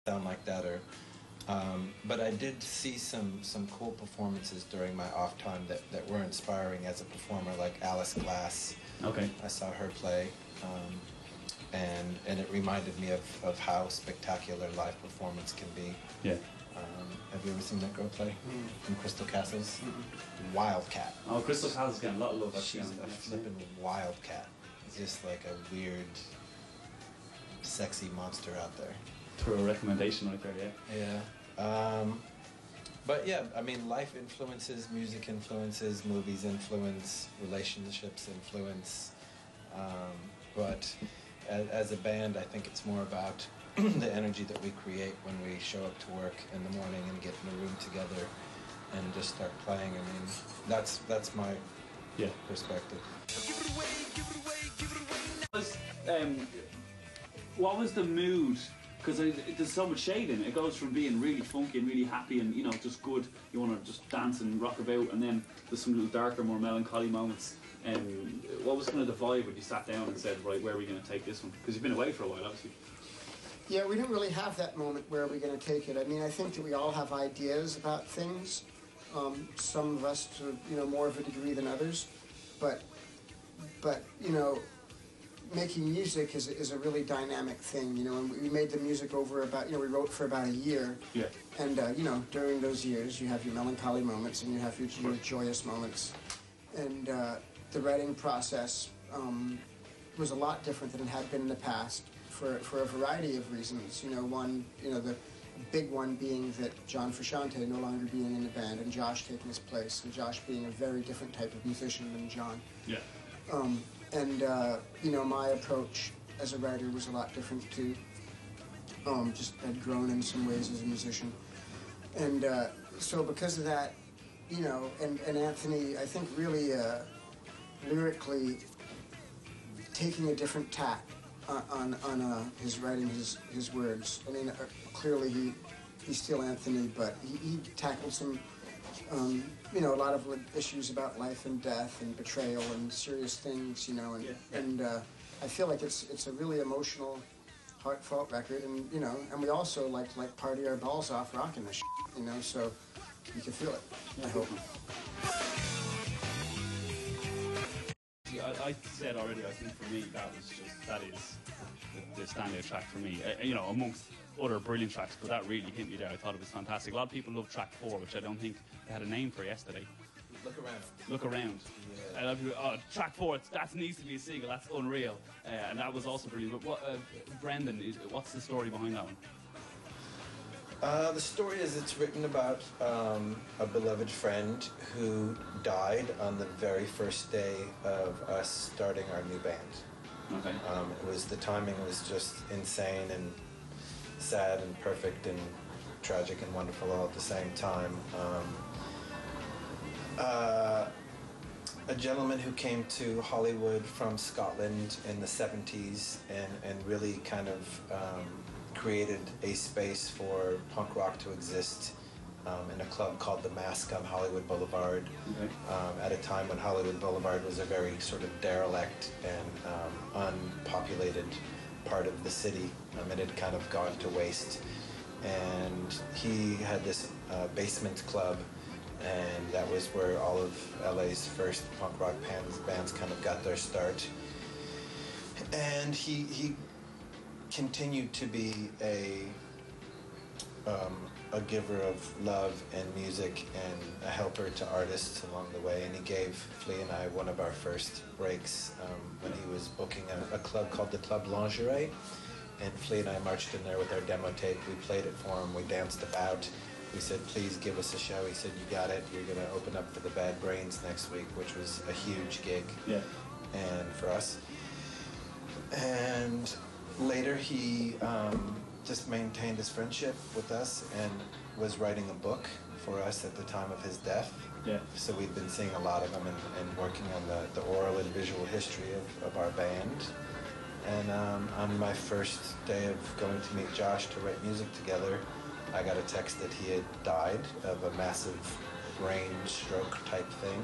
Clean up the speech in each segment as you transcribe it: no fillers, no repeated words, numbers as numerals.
sound like that, or but I did see some cool performances during my off time that were inspiring as a performer, like Alice Glass. Okay. I saw her play, and it reminded me of how spectacular live performance can be. Yeah. Have you ever seen that girl play in Crystal Castles? Wildcat. Oh, Crystal Castles getting a lot of love. She's a flippin' wildcat. Just like a weird, sexy monster out there. Through a recommendation right there, yeah. Yeah. But yeah, I mean, life influences, music influences, movies influence, relationships influence. But as a band, I think it's more about the energy that we create when we show up to work in the morning and get in a room together and just start playing. I mean, that's my perspective. What was the mood? Because there's so much shade in it. It goes from being really funky and really happy and, you know, just good. You want to just dance and rock about, and then there's some little darker, more melancholy moments. What was kind of the vibe when you sat down and said, right, where are we going to take this one? Because you've been away for a while, obviously. Yeah, we didn't really have that moment where we're going to take it. I mean, I think that we all have ideas about things. Some of us to, you know, more of a degree than others. But you know, making music is a really dynamic thing, you know, and we made the music over about, you know, we wrote for about a year. Yeah. And, you know, during those years, you have your melancholy moments and you have your joyous moments. And the writing process was a lot different than it had been in the past for a variety of reasons. You know, one, you know, the big one being that John Frusciante no longer being in the band and Josh taking his place, and Josh being a very different type of musician than John. Yeah. You know, my approach as a writer was a lot different too. Just had grown in some ways as a musician. And so because of that, you know, and Anthony, I think really lyrically taking a different tack on his writing, his words. I mean, clearly he's still Anthony, but he tackled some you know, a lot of issues about life and death and betrayal and serious things, you know, and I feel like it's a really emotional, heartfelt record, and you know, and we also like party our balls off rocking this shit, you know, so you can feel it. I hope. I said already, I think for me that is the standout track for me, you know, amongst other brilliant tracks, but that really hit me there. I thought it was fantastic. A lot of people love track 4, which I don't think they had a name for yesterday. Look around. Look around. Yeah. A lot of people, oh, track 4, that needs to be a single, that's unreal. And that was also brilliant. But what, Brendan, what's the story behind that one? The story is it's written about a beloved friend who died on the very first day of us starting our new band. Okay. The timing was just insane and sad and perfect and tragic and wonderful all at the same time. A gentleman who came to Hollywood from Scotland in the 70s and really kind of created a space for punk rock to exist in a club called The Mask on Hollywood Boulevard, at a time when Hollywood Boulevard was a very sort of derelict and unpopulated part of the city. It had kind of gone to waste. And he had this basement club, and that was where all of LA's first punk rock bands kind of got their start. And he continued to be a giver of love and music and a helper to artists along the way. And he gave Flea and I one of our first breaks when he was booking a club called the Club Lingerie. And Flea and I marched in there with our demo tape. We played it for him. We danced about. We said, please give us a show. He said, you got it. You're going to open up for the Bad Brains next week, which was a huge gig. Yeah. And for us. And later he just maintained his friendship with us and was writing a book for us at the time of his death. Yeah. So we've been seeing a lot of him and working on the oral and visual history of our band. And on my first day of going to meet Josh to write music together, I got a text that he had died of a massive brain stroke type thing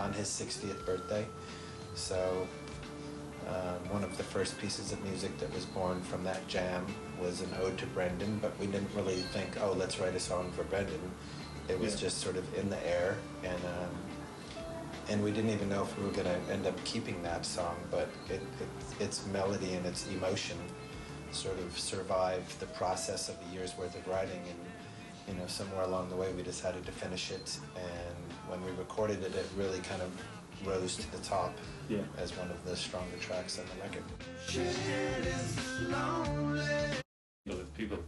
on his 60th birthday. So One of the first pieces of music that was born from that jam was an ode to Brendan, but we didn't really think, oh, let's write a song for Brendan. It was just sort of in the air, and we didn't even know if we were going to end up keeping that song, but its melody and its emotion sort of survived the process of a year's worth of writing, and somewhere along the way we decided to finish it, and when we recorded it, it really kind of rose to the top as one of the stronger tracks on the record. People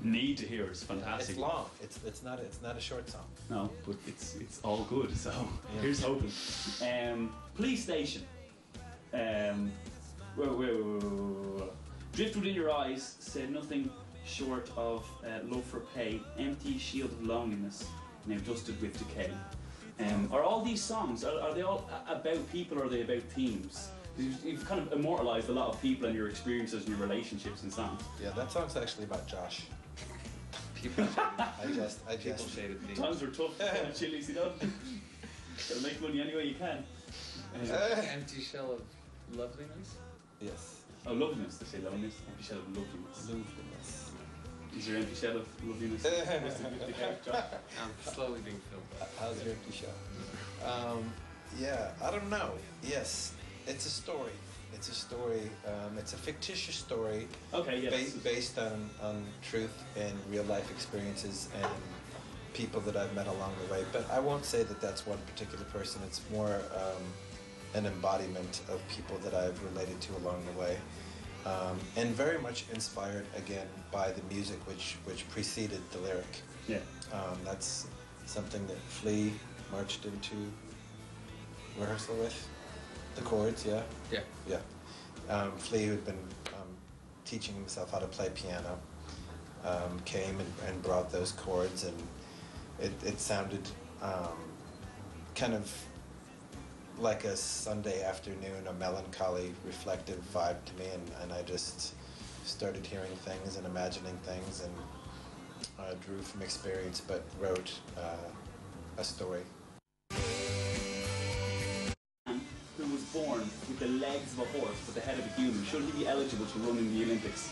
need to hear it. It's fantastic. It's long. It's not a short song. No, but it's all good. So here's hoping. Police Station. Drift within your eyes said nothing short of love for pay. Empty shield of loneliness, now dusted with decay. Are all these songs, are they all about people, or are they about themes? You've kind of immortalised a lot of people and your experiences and your relationships in songs. Yeah, that song's actually about Josh. People, I just people shaded themes. Times were tough. Chilli's, Gotta make money any way you can. Empty shell of loveliness? Yes. Oh, loveliness, they say loneliness. Empty shell of loveliness. Loveliness. Is your empty shell of loveliness? I'm slowly being filled up. How's your empty shell? Yeah, I don't know. Yes, it's a story. It's a story. It's a fictitious story. Okay, yeah. Based on truth and real life experiences and people that I've met along the way. But I won't say that that's one particular person. It's more an embodiment of people that I've related to along the way. And very much inspired again by the music which preceded the lyric. Yeah. That's something that Flea marched into rehearsal with. The chords, yeah? Yeah. Yeah. Flea, who'd been teaching himself how to play piano, came and brought those chords, and it sounded kind of like a Sunday afternoon, a melancholy, reflective vibe to me, and I just started hearing things and imagining things, and drew from experience, but wrote a story. Who was born with the legs of a horse but the head of a human, should he be eligible to run in the Olympics?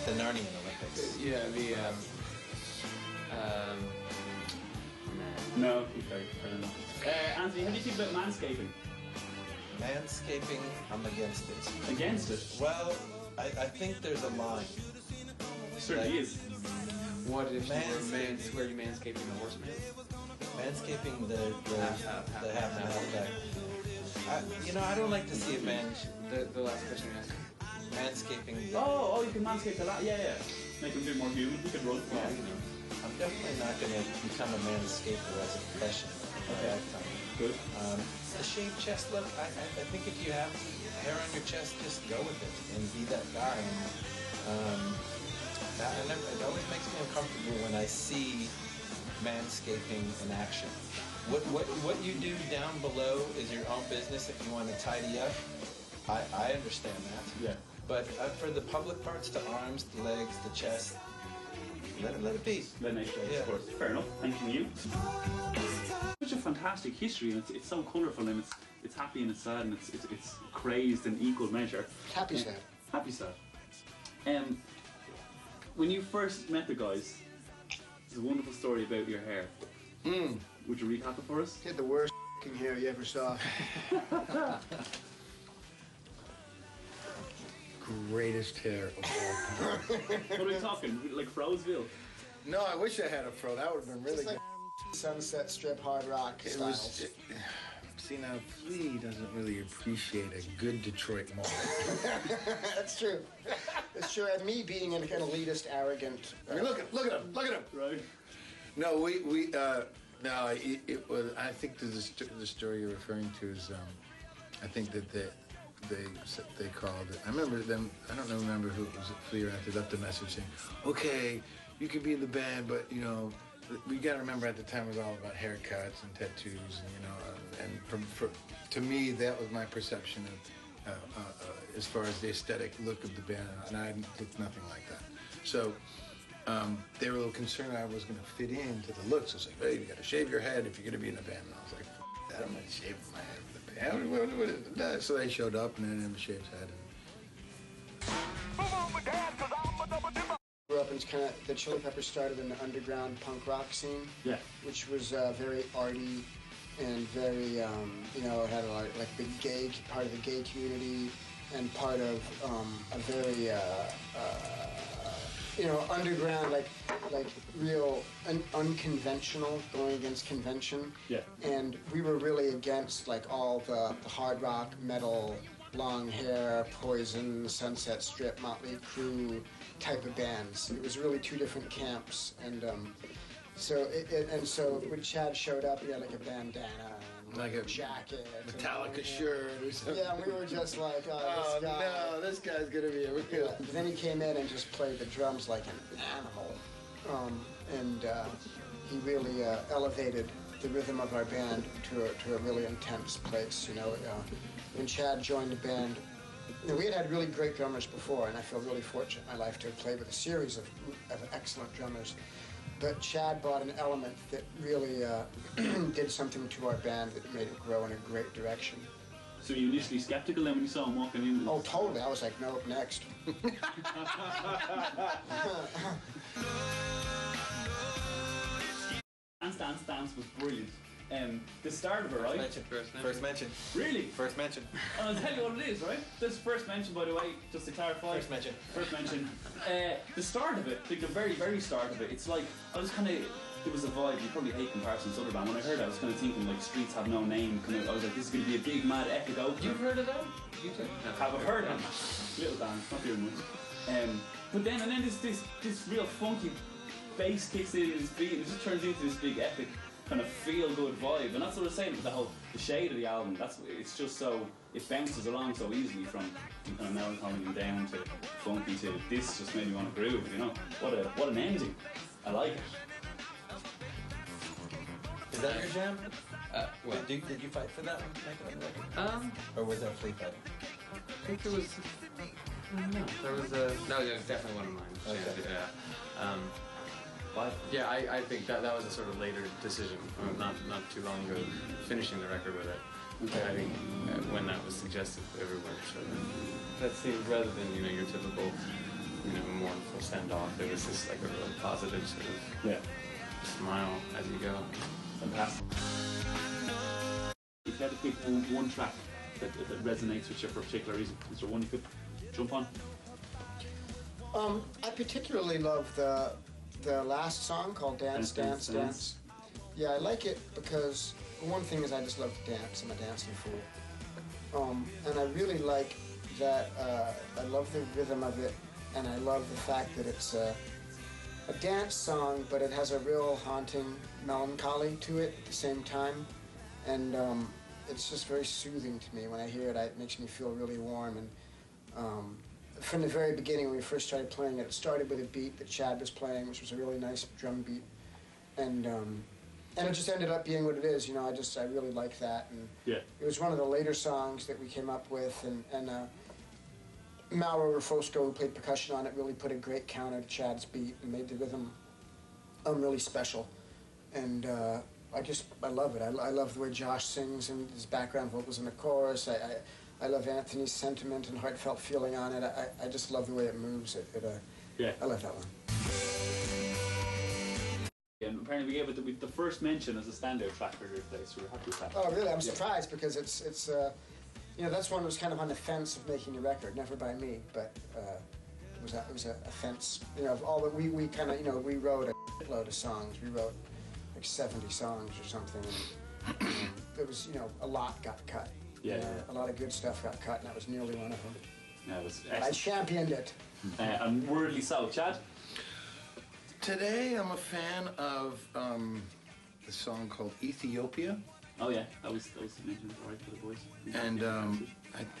The Narnian Olympics. Yeah, the No, okay, fair enough. Anthony, how do you feel about manscaping? Manscaping, I'm against it. Against it? Well, I think there's a line. Certainly is. what if were you manscaping the horseman? Manscaping the half and half back. I don't like to see a man The last question you asked. manscaping. Oh, you can manscape a lot. Yeah. Make him a bit more human. He could run. Yeah, I'm definitely not going to become a manscaper as a profession. Okay. Good. The shaved chest look, I think if you have hair on your chest, just go with it and be that guy. It always makes me uncomfortable when I see manscaping in action. What you do down below is your own business if you want to tidy up. I understand that. Yeah. But for the public parts, the arms, the legs, the chest, let it be. Let nature, Yeah. of course. Fair enough. Thank you. Such a fantastic history, and it's so colourful, and it's happy and it's sad, and it's crazed in equal measure. Happy sad. Happy sad. When you first met the guys, there's a wonderful story about your hair. Would you recap it for us? Get the worst hair you ever saw. Greatest hair of all time. What are we talking? Like Frozeville? No, I wish I had a fro. That would have been really It's like good. Sunset Strip hard rock It styles. was. See, now Flea doesn't really appreciate a good Detroit moment. That's true. It's true. And me being an elitist, arrogant. I mean, look at him! Look at him! Right. No, no, it was. I think the story you're referring to is. I think that they called it. I remember them. I don't remember who it was. Flea or Anthony left a message saying, "Okay, you can be in the band, but we got to remember at the time it was all about haircuts and tattoos, and to me that was my perception of as far as the aesthetic look of the band, and I looked nothing like that. So they were a little concerned I was going to fit into the looks. It's like, hey, you got to shave your head if you're going to be in the band. And I was like, that, I'm not shaving my head for the band. So they showed up and they never shaved his head. Grew up in kind of the Chili Peppers started in the underground punk rock scene, which was very arty and very you know, it had a lot like big gay part of the gay community and part of a very you know, underground like real unconventional, going against convention. Yeah. And we were really against like all the hard rock, metal, long hair, Poison, Sunset Strip, Motley Crue type of bands. It was really two different camps, and so when Chad showed up, he had like a bandana and like a jacket, Metallica shirt or something. Yeah, we were just like, oh, this guy. No, this guy's gonna be a real. Yeah. Then he came in and just played the drums like an animal, and he really elevated the rhythm of our band to a really intense place. You know, when Chad joined the band, you know, we had really great drummers before, and I feel really fortunate in my life to have played with a series of excellent drummers. But Chad brought an element that really did something to our band that made it grow in a great direction. So you initially skeptical then when you saw him walking in? Oh, totally. I was like, nope, next. Dance was brilliant. The start of it, right? First mention. Really? First mention. I'll tell you what it is, right? This is first mention, by the way, just to clarify. First mention. First mention. The start of it, like the very, very start of it, it's like, I was kind of, it was a vibe, you probably hate comparison to other band. When I heard it, I was kind of thinking like Streets Have No Name. I was like, this is going to be a big, mad, epic opener. You've heard of that? You too? Have I heard it? Little band, not doing much. But then, and then this real funky bass kicks in this beat, and it just turns into this big, epic, kind of feel-good vibe, and that's what I was saying about the shade of the album. It's just so, it bounces along so easily from kind of melancholy and down to funky to this. Just made me want to groove. You know, what an ending. I like it. Is that your jam? What? Did you fight for that one? Or was that Flea Fight? I think it was. I don't know. There was definitely one of mine. Okay. Yeah. Why? Yeah, I think that was a sort of later decision, not too long ago, finishing the record with it. Okay. I think when that was suggested, everyone sort of that seemed, rather than your typical mournful send off, it was just like a real positive sort of smile as you go. Fantastic. If you had to pick one track that resonates with you for a particular reason, is there one you could jump on? I particularly love the last song called Dance, Dance, Dance. Yeah, I like it because one thing is I just love to dance. I'm a dancing fool. And I really like that, I love the rhythm of it, and I love the fact that it's a dance song, but it has a real haunting melancholy to it at the same time. And it's just very soothing to me. When I hear it, it makes me feel really warm. And from the very beginning, when we first started playing it, it started with a beat that Chad was playing, which was a really nice drum beat. And it just ended up being what it is. I really like that. And it was one of the later songs that we came up with, and Mauro Rufosco, who played percussion on it, really put a great counter to Chad's beat and made the rhythm really special. And I love it. I love the way Josh sings and his background vocals in the chorus. I love Anthony's sentiment and heartfelt feeling on it. I just love the way it moves. I love that one. And apparently we gave it the first mention as a standout track for your place. We were happy with that. Oh, really? I'm surprised because it's that's one that was kind of on the fence of making the record. Never by me, but it was a fence. Of all that we kind of we wrote a load of songs. We wrote like 70 songs or something. And, there was a lot got cut. A lot of good stuff got cut, and that was nearly one of them. Yeah, it was I championed it. And wordly so. Chad? Today I'm a fan of the song called Ethiopia. Oh yeah, that was mentioned right for the boys. And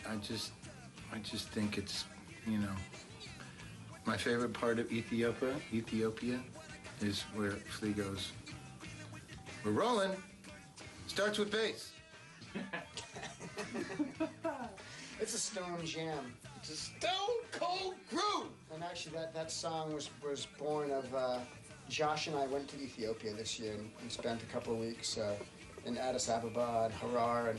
I just think it's my favorite part of Ethiopia is where Flea goes, "We're rolling." Starts with bass. It's a stone jam. It's a stone cold groove. And actually, that song was born of Josh and I went to Ethiopia this year and spent a couple of weeks in Addis Ababa and Harar and